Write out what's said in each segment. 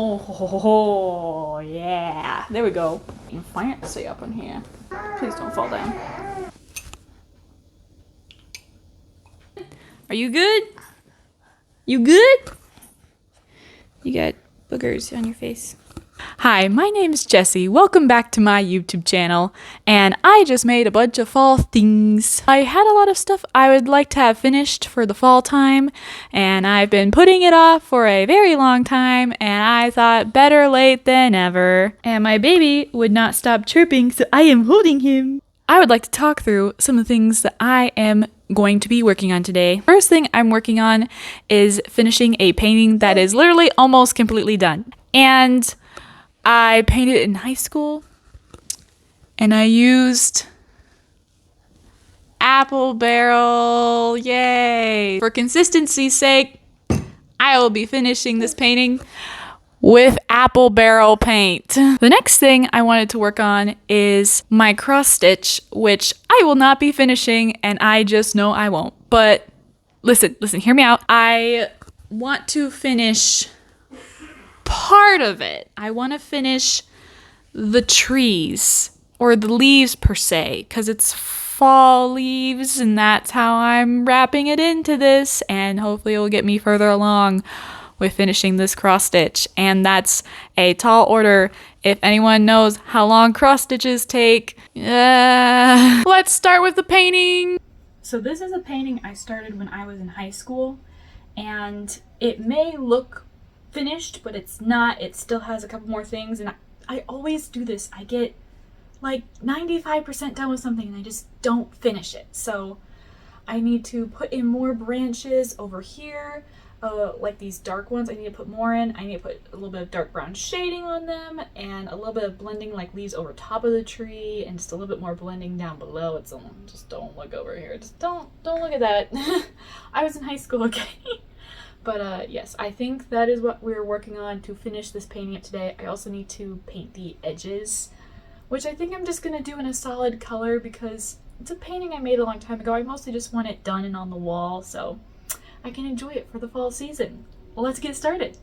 Oh, yeah. There we go. Fancy up in here. Please don't fall down. Are you good? You good? You got boogers on your face. Hi, my name is Jessie. Welcome back to my YouTube channel, and I just made a bunch of fall things. I had a lot of stuff I would like to have finished for the fall time, and I've been putting it off for a very long time, and I thought better late than ever. And my baby would not stop chirping, so I am holding him. I would like to talk through some of the things that I am going to be working on today. First thing I'm working on is finishing a painting that is literally almost completely done. And I painted in high school, and I used apple barrel, yay! For consistency's sake, I will be finishing this painting with apple barrel paint. The next thing I wanted to work on is my cross stitch, which I will not be finishing, and I just know I won't. But listen, hear me out. I want to finish part of it. I want to finish the trees, or the leaves per se, because it's fall leaves, and that's how I'm wrapping it into this, and hopefully it will get me further along with finishing this cross stitch. And that's a tall order if anyone knows how long cross stitches take. Let's start with the painting. So this is a painting I started when I was in high school, and it may look finished, but it's not. It still has a couple more things, and I always do this. I get like 95% done with something and I just don't finish it. So I need to put in more branches over here. Like these dark ones, I need to put more in. I need to put a little bit of dark brown shading on them, and a little bit of blending like leaves over top of the tree, and just a little bit more blending down below. It's just don't look over here. Just don't look at that. I was in high school, okay? But yes, I think that is what we're working on to finish this painting up today. I also need to paint the edges, which I think I'm just gonna do in a solid color because it's a painting I made a long time ago. I mostly just want it done and on the wall, so I can enjoy it for the fall season. Well, let's get started.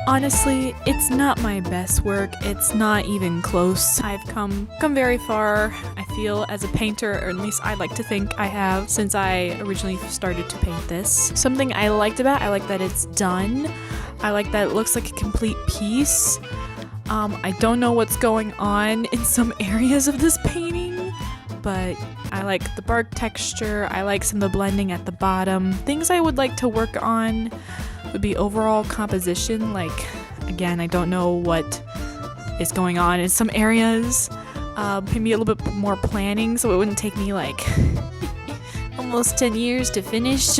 Honestly, it's not my best work. It's not even close. I've come very far, I feel, as a painter, or at least I like to think I have, since I originally started to paint this. Something I liked about it, I like that it's done. I like that it looks like a complete piece. I don't know what's going on in some areas of this painting, but I like the bark texture. I like some of the blending at the bottom. Things I would like to work on would be overall composition. Like, again, I don't know what is going on in some areas. Maybe a little bit more planning so it wouldn't take me like almost 10 years to finish.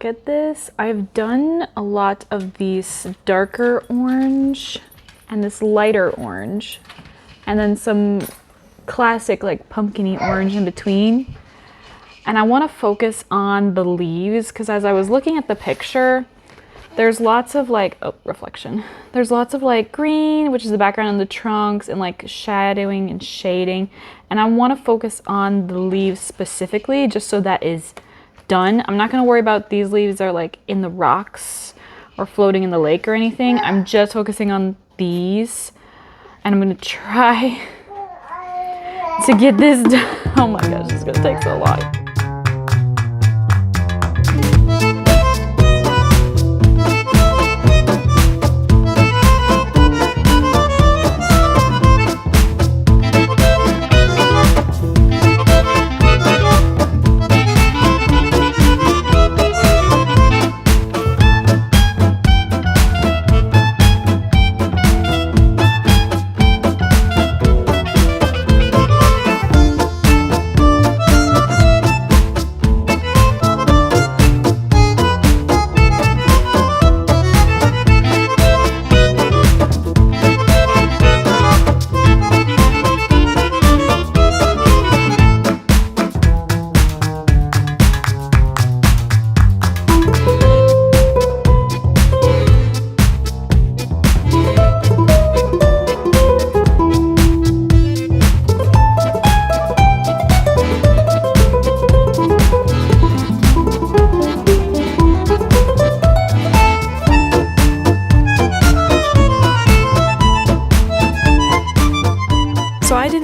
look at this, I've done a lot of these darker orange and this lighter orange, and then some classic like pumpkin-y orange in between. And I want to focus on the leaves because as I was looking at the picture, there's lots of like, oh, reflection. There's lots of like green, which is the background in the trunks, and like shadowing and shading. And I want to focus on the leaves specifically, just so that is done. I'm not going to worry about these leaves that are like in the rocks or floating in the lake or anything. I'm just focusing on these. And I'm going to try to get this done. Oh my gosh, it's going to take so long.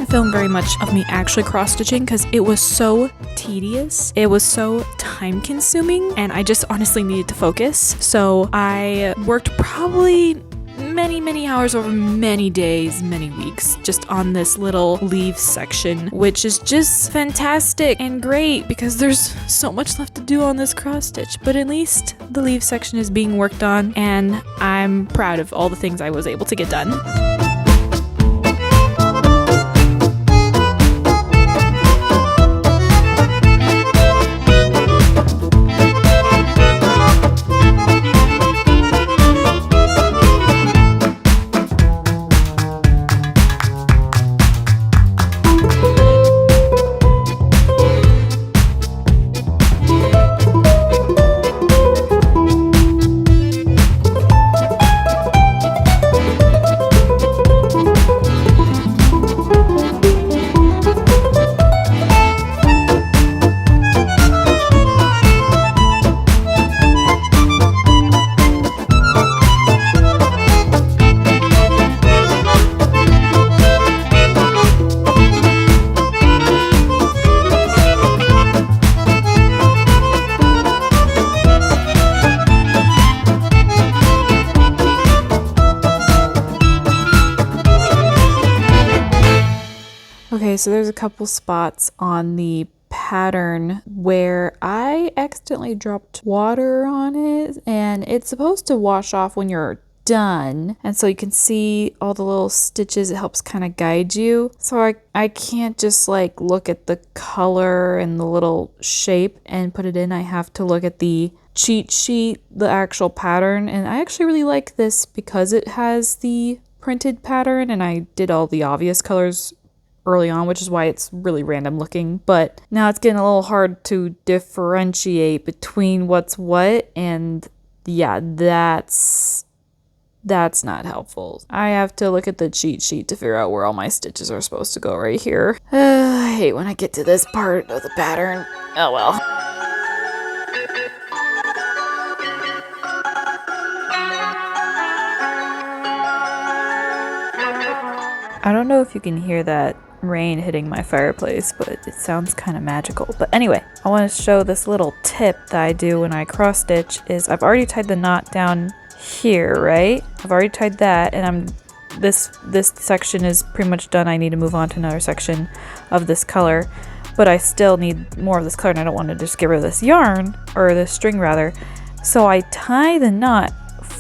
Film very much of me actually cross-stitching because it was so tedious. It was so time consuming and I just honestly needed to focus. So I worked probably many hours over many days, many weeks just on this little leaves section, which is just fantastic and great because there's so much left to do on this cross stitch, but at least the leaves section is being worked on and I'm proud of all the things I was able to get done. Okay, so there's a couple spots on the pattern where I accidentally dropped water on it and it's supposed to wash off when you're done, and so you can see all the little stitches. It helps kind of guide you, so I can't just like look at the color and the little shape and put it in. I have to look at the cheat sheet, the actual pattern, and I actually really like this because it has the printed pattern and I did all the obvious colors early on, which is why it's really random looking, but now it's getting a little hard to differentiate between what's what, and yeah, that's not helpful. I have to look at the cheat sheet to figure out where all my stitches are supposed to go right here. I hate when I get to this part of the pattern. Oh well. I don't know if you can hear that rain hitting my fireplace, but it sounds kind of magical. But anyway, I want to show this little tip that I do when I cross stitch. Is I've already tied the knot down here, right? I've already tied that, and this section is pretty much done. I need to move on to another section of this color, but I still need more of this color and I don't want to just get rid of this yarn, or this string rather. So I tie the knot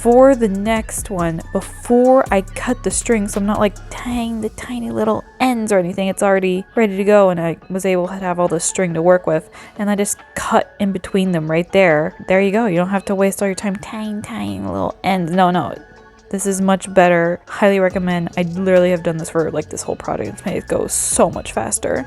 for the next one, before I cut the string, so I'm not like tying the tiny little ends or anything, it's already ready to go, and I was able to have all this string to work with, and I just cut in between them right there. There you go. You don't have to waste all your time tying little ends. No. This is much better. Highly recommend. I literally have done this for like this whole project. It's made it go so much faster.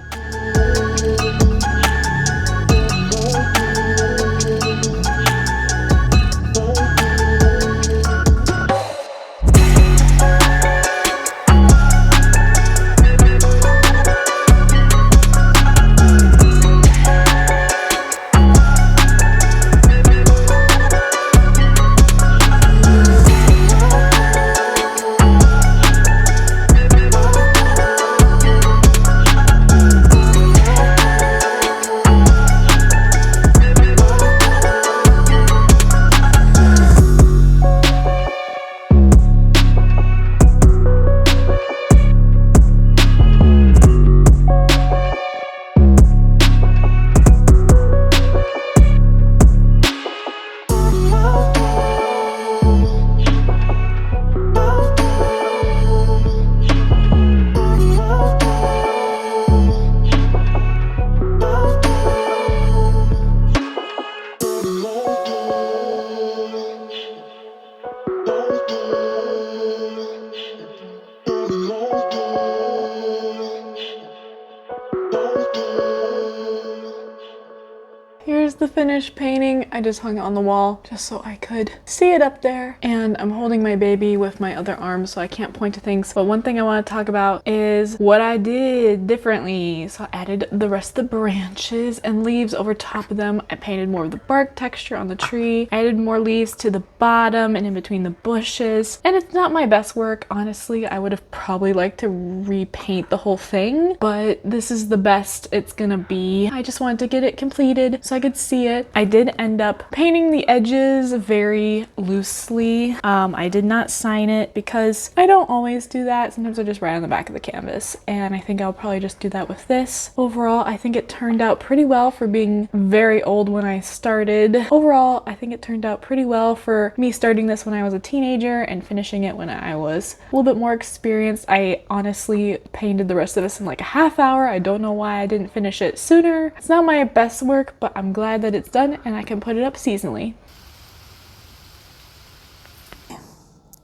Here's the finished painting. I just hung it on the wall just so I could see it up there. And I'm holding my baby with my other arm so I can't point to things. But one thing I want to talk about is what I did differently. So I added the rest of the branches and leaves over top of them. I painted more of the bark texture on the tree. I added more leaves to the bottom and in between the bushes. And it's not my best work, honestly. I would have probably liked to repaint the whole thing, but this is the best it's gonna be. I just wanted to get it completed so I could see it. I did end up painting the edges very loosely. I did not sign it because I don't always do that. Sometimes I just write on the back of the canvas, and I think I'll probably just do that with this. Overall, I think it turned out pretty well for being very old when I started. Overall, I think it turned out pretty well for me starting this when I was a teenager and finishing it when I was a little bit more experienced. I honestly painted the rest of this in like a half hour. I don't know why I didn't finish it sooner. It's not my best work, but I'm glad that it's done and I can put it up seasonally.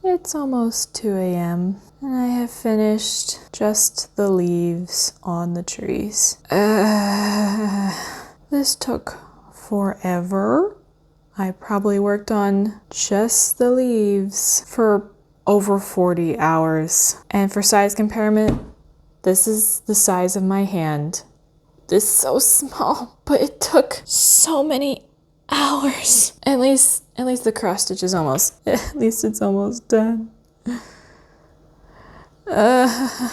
It's almost 2 a.m. and I have finished just the leaves on the trees. This took forever. I probably worked on just the leaves for over 40 hours. And for size comparison, this is the size of my hand. This is so small, but it took so many hours. At least the cross stitch is almost, at least it's almost done. I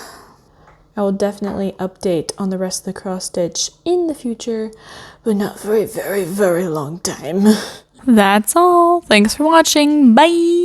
will definitely update on the rest of the cross stitch in the future, but not for a very, very long time. That's all. Thanks for watching. Bye.